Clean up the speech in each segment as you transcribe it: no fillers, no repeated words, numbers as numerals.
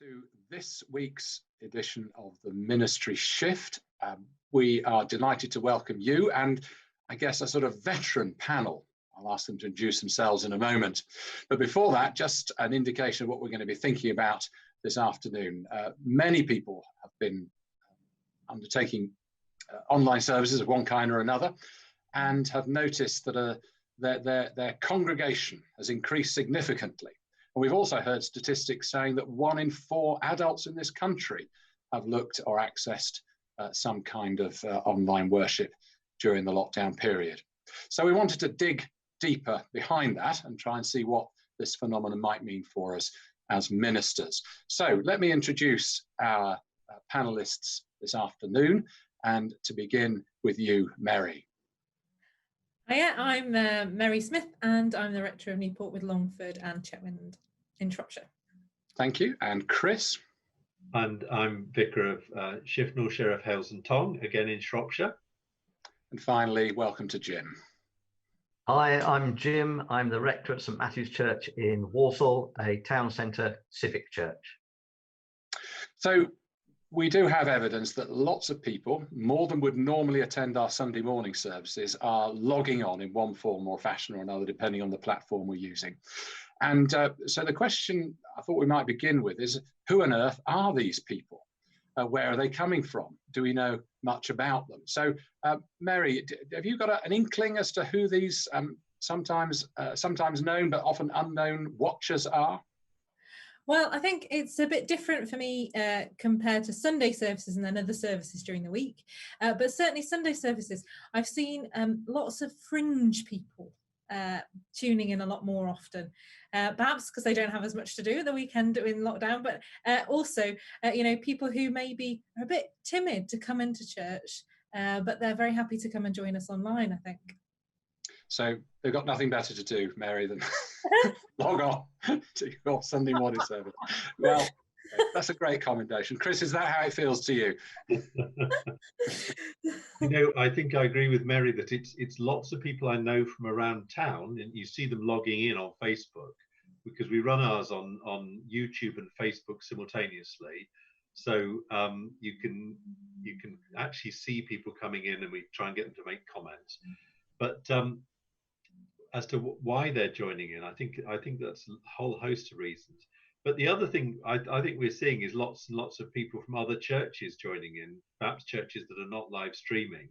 To this week's edition of the Ministry Shift. We are delighted to welcome you and I guess a sort of veteran panel. I'll ask them to introduce themselves in a moment. But before that, just an indication of what we're going to be thinking about this afternoon. Many people have been undertaking online services of one kind or another and have noticed that their congregation has increased significantly. And we've also heard statistics saying that 1 in 4 adults in this country have looked or accessed some kind of online worship during the lockdown period. So we wanted to dig deeper behind that and try and see what this phenomenon might mean for us as ministers. So let me introduce our panelists this afternoon, and to begin with you, Mary. Hiya, I'm Mary Smith and I'm the Rector of Newport with Longford and Chetwynd in Shropshire. Thank you. And Chris? And I'm Vicar of Shifnal, Sheriff Hales and Tong, again in Shropshire. And finally, welcome to Jim. Hi, I'm Jim. I'm the Rector at St Matthew's Church in Walsall, a town centre civic church. So we do have evidence that lots of people, more than would normally attend our Sunday morning services, are logging on in one form or fashion or another, depending on the platform we're using. And so the question I thought we might begin with is, who on earth are these people? Where are they coming from? Do we know much about them? So, Mary, have you got an inkling as to who these sometimes known but often unknown watchers are? Well, I think it's a bit different for me compared to Sunday services and then other services during the week. But certainly Sunday services, I've seen lots of fringe people tuning in a lot more often, perhaps because they don't have as much to do at the weekend in lockdown, but also, people who maybe are a bit timid to come into church, but they're very happy to come and join us online, I think. So they've got nothing better to do, Mary, than log on to your Sunday morning service. Well, that's a great commendation. Chris, is that how it feels to you? I think I agree with Mary that it's lots of people I know from around town, and you see them logging in on Facebook because we run ours on YouTube and Facebook simultaneously. So you can actually see people coming in, and we try and get them to make comments. But as to why they're joining in, I think that's a whole host of reasons. But the other thing I think we're seeing is lots and lots of people from other churches joining in, perhaps churches that are not live streaming.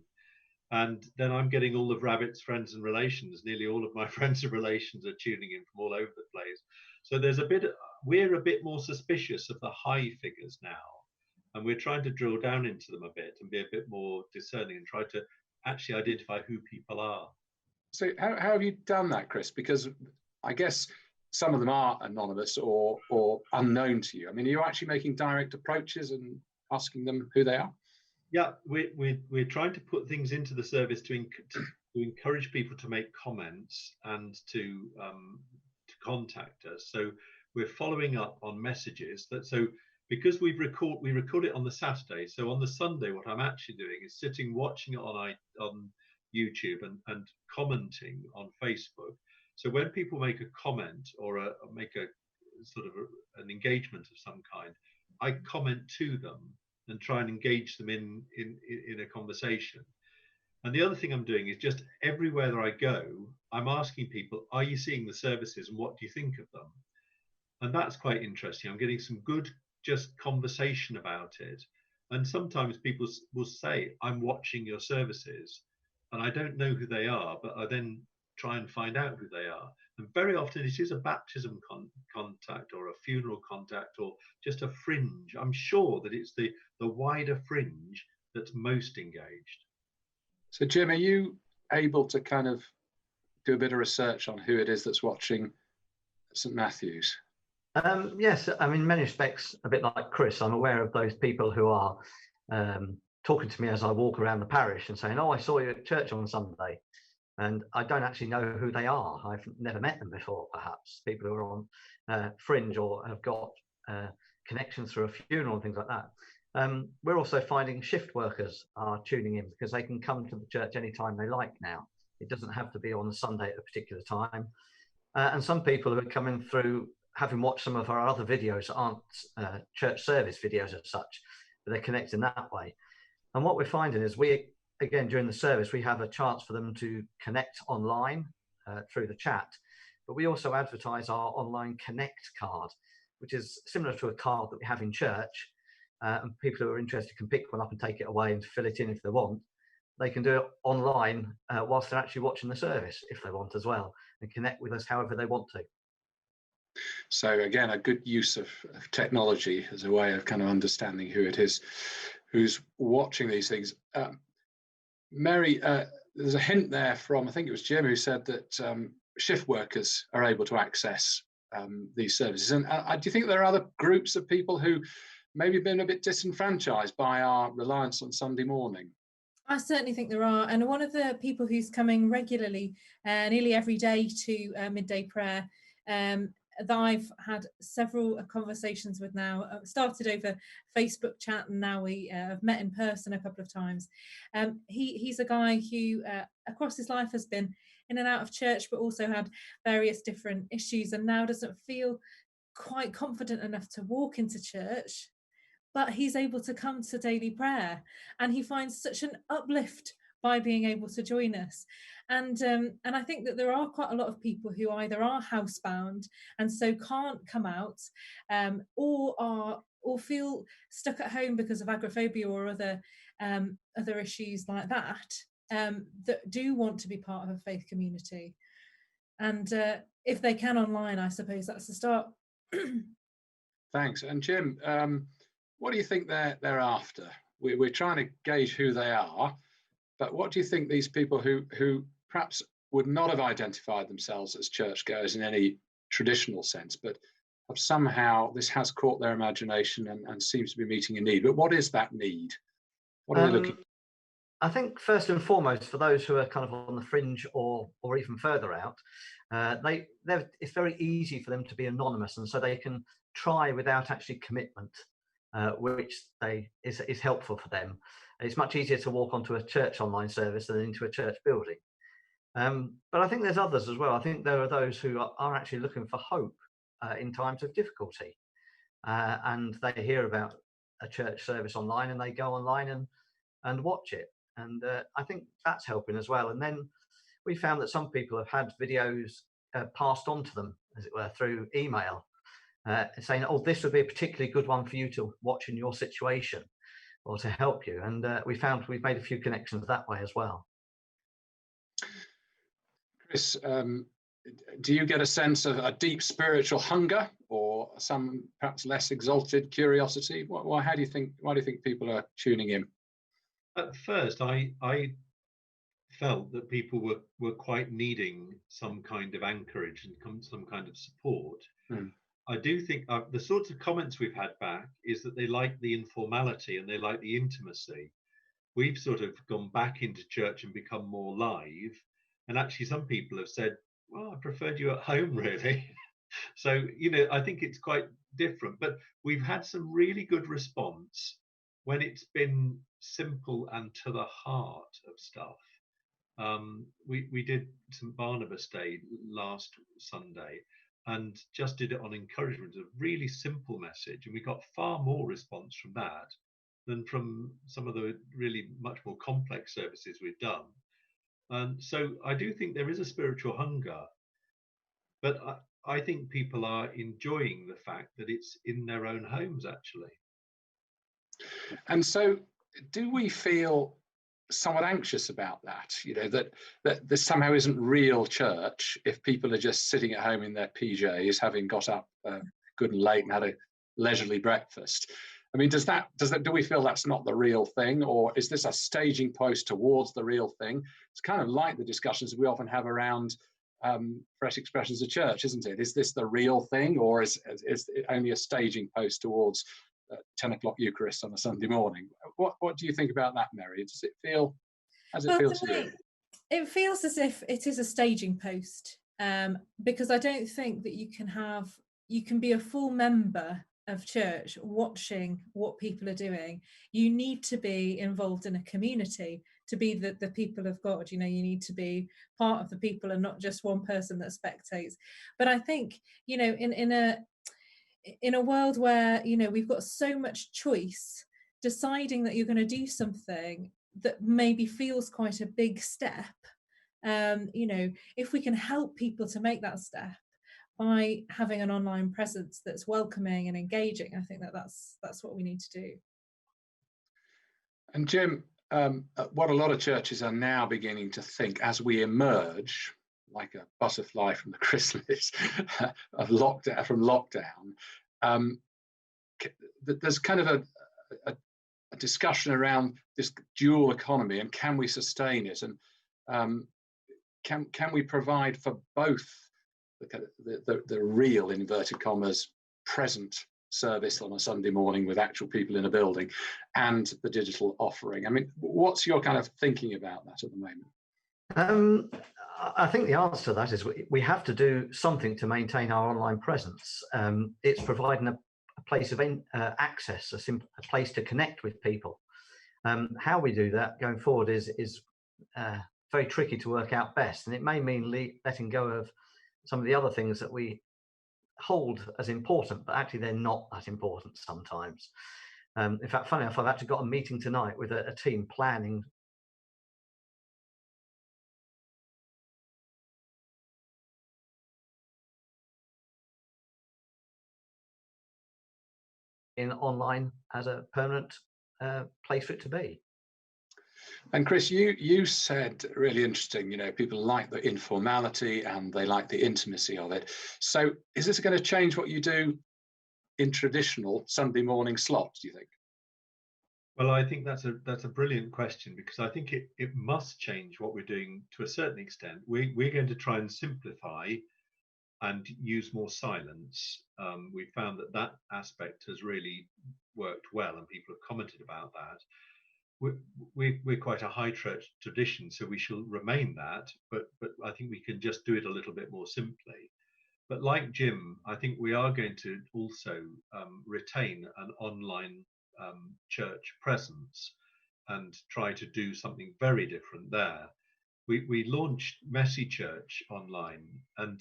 And then I'm getting all of Rabbit's friends and relations. Nearly all of my friends and relations are tuning in from all over the place. So we're a bit more suspicious of the high figures now. And we're trying to drill down into them a bit and be a bit more discerning and try to actually identify who people are. So how have you done that, Chris? Because I guess some of them are anonymous or unknown to you. I mean, are you actually making direct approaches and asking them who they are? Yeah, we're trying to put things into the service to encourage people to make comments and to contact us. So we're following up on messages because we record it on the Saturday. So on the Sunday, what I'm actually doing is sitting watching it on YouTube and commenting on Facebook. So when people make a comment or make a sort of an engagement of some kind, I comment to them and try and engage them in a conversation. And the other thing I'm doing is just everywhere that I go, I'm asking people, are you seeing the services and what do you think of them? And that's quite interesting. I'm getting some good just conversation about it. And sometimes people will say, I'm watching your services, and I don't know who they are, but I then try and find out who they are. And very often it is a baptism contact or a funeral contact or just a fringe. I'm sure that it's the wider fringe that's most engaged. So Jim, are you able to kind of do a bit of research on who it is that's watching St Matthew's? Yes, I mean, in many respects, a bit like Chris, I'm aware of those people who are talking to me as I walk around the parish and saying, oh, I saw you at church on Sunday. And I don't actually know who they are. I've never met them before, perhaps. People who are on fringe or have got connections through a funeral and things like that. We're also finding shift workers are tuning in because they can come to the church anytime they like now. It doesn't have to be on a Sunday at a particular time. And some people who are coming through having watched some of our other videos that aren't church service videos as such, but they're connecting that way. And what we're finding is again, during the service, we have a chance for them to connect online through the chat, but we also advertise our online Connect card, which is similar to a card that we have in church. And people who are interested can pick one up and take it away and fill it in if they want. They can do it online whilst they're actually watching the service if they want as well, and connect with us however they want to. So again, a good use of technology as a way of kind of understanding who it is who's watching these things. Mary, there's a hint there from, I think it was Jim, who said that shift workers are able to access these services. And do you think there are other groups of people who maybe been a bit disenfranchised by our reliance on Sunday morning? I certainly think there are. And one of the people who's coming regularly, nearly every day to midday prayer, that I've had several conversations with now, started over Facebook chat, and now we have met in person a couple of times. He's a guy who across his life has been in and out of church, but also had various different issues, and now doesn't feel quite confident enough to walk into church, but he's able to come to daily prayer, and he finds such an uplift by being able to join us. And I think that there are quite a lot of people who either are housebound and so can't come out, or feel stuck at home because of agoraphobia or other issues like that, that do want to be part of a faith community. And if they can online, I suppose that's the start. Thanks. And Jim, what do you think they're after? We're trying to gauge who they are, but what do you think these people who perhaps would not have identified themselves as churchgoers in any traditional sense, but have somehow, this has caught their imagination and seems to be meeting a need? But what is that need? What are they looking for? I think first and foremost, for those who are kind of on the fringe or even further out, it's very easy for them to be anonymous, and so they can try without actually commitment, which is helpful for them. It's much easier to walk onto a church online service than into a church building. But I think there's others as well. I think there are those who are actually looking for hope in times of difficulty, and they hear about a church service online and they go online and watch it. And I think that's helping as well. And then we found that some people have had videos passed on to them, as it were, through email, saying, oh, this would be a particularly good one for you to watch in your situation or to help you. And we found we've made a few connections that way as well. Chris, do you get a sense of a deep spiritual hunger or some perhaps less exalted curiosity? Why do you think people are tuning in? At first, I felt that people were quite needing some kind of anchorage and some kind of support. I do think the sorts of comments we've had back is that they like the informality and they like the intimacy. We've sort of gone back into church and become more live. And actually, some people have said, well, I preferred you at home, really. So, I think it's quite different. But we've had some really good response when it's been simple and to the heart of stuff. We did St. Barnabas Day last Sunday and just did it on encouragement, a really simple message. And we got far more response from that than from some of the really much more complex services we've done. And so I do think there is a spiritual hunger, but I think people are enjoying the fact that it's in their own homes, actually. And so do we feel somewhat anxious about that, that this somehow isn't real church if people are just sitting at home in their PJs, having got up good and late and had a leisurely breakfast? I mean, do we feel that's not the real thing, or is this a staging post towards the real thing? It's kind of like the discussions we often have around fresh expressions of church, isn't it? Is this the real thing, or is it only a staging post towards 10 o'clock Eucharist on a Sunday morning? What do you think about that, Mary? Does it feel, as it feels to you? It feels as if it is a staging post, because I don't think that you can be a full member of church watching what people are doing. You need to be involved in a community to be the people of God. You know, you need to be part of the people and not just one person that spectates. But I think, you know, in a world where, you know, we've got so much choice, deciding that you're going to do something that maybe feels quite a big step, you know, if we can help people to make that step by having an online presence that's welcoming and engaging, I think that's what we need to do. And Jim, what a lot of churches are now beginning to think as we emerge, like a butterfly from the chrysalis of lockdown, there's kind of a discussion around this dual economy, and can we sustain it, and can we provide for both the real, inverted commas, present service on a Sunday morning with actual people in a building and the digital offering? I mean, what's your kind of thinking about that at the moment? I think the answer to that is we have to do something to maintain our online presence. It's providing a place of access, a place to connect with people. How we do that going forward is very tricky to work out best, and it may mean letting go of some of the other things that we hold as important, but actually they're not that important sometimes. In fact, funny enough, I've actually got a meeting tonight with a team planning in online as a permanent place for it to be. And Chris, you said really interesting, you know, people like the informality and they like the intimacy of it. So is this going to change what you do in traditional Sunday morning slots, do you think? Well, I think that's a brilliant question, because I think it must change what we're doing to a certain extent. We're going to try and simplify and use more silence. We found that aspect has really worked well, and people have commented about that. We're quite a high church tradition, so we shall remain that, but I think we can just do it a little bit more simply. But like Jim, I think we are going to also retain an online church presence and try to do something very different there. We launched Messy Church online, and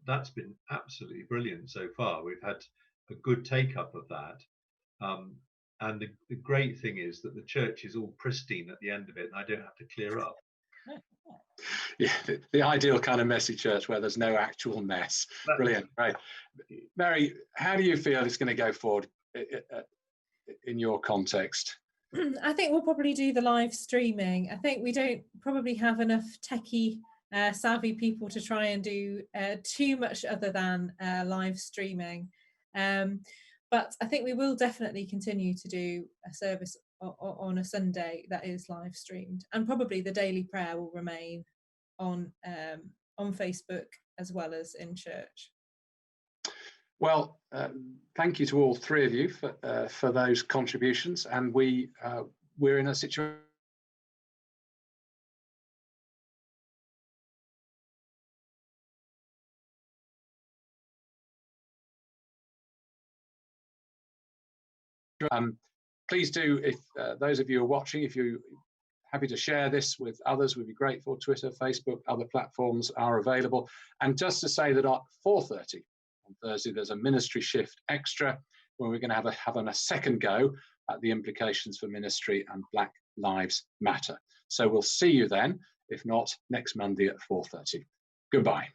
that's been absolutely brilliant so far. We've had a good take up of that. And the great thing is that the church is all pristine at the end of it, and I don't have to clear up. Yeah, the ideal kind of messy church where there's no actual mess. Brilliant, right. Mary, how do you feel it's going to go forward in your context? I think we'll probably do the live streaming. I think we don't probably have enough techie savvy people to try and do too much other than live streaming. But I think we will definitely continue to do a service on a Sunday that is live streamed, and probably the daily prayer will remain on Facebook as well as in church. Well, thank you to all three of you for those contributions, and we're in a situation. Please do, if those of you are watching, if you're happy to share this with others, we'd be grateful. Twitter, Facebook, other platforms are available. And just to say that at 4:30 on Thursday, there's a ministry shift extra where we're going to have a second go at the implications for ministry and Black Lives Matter. So we'll see you then, if not next Monday at 4:30. Goodbye.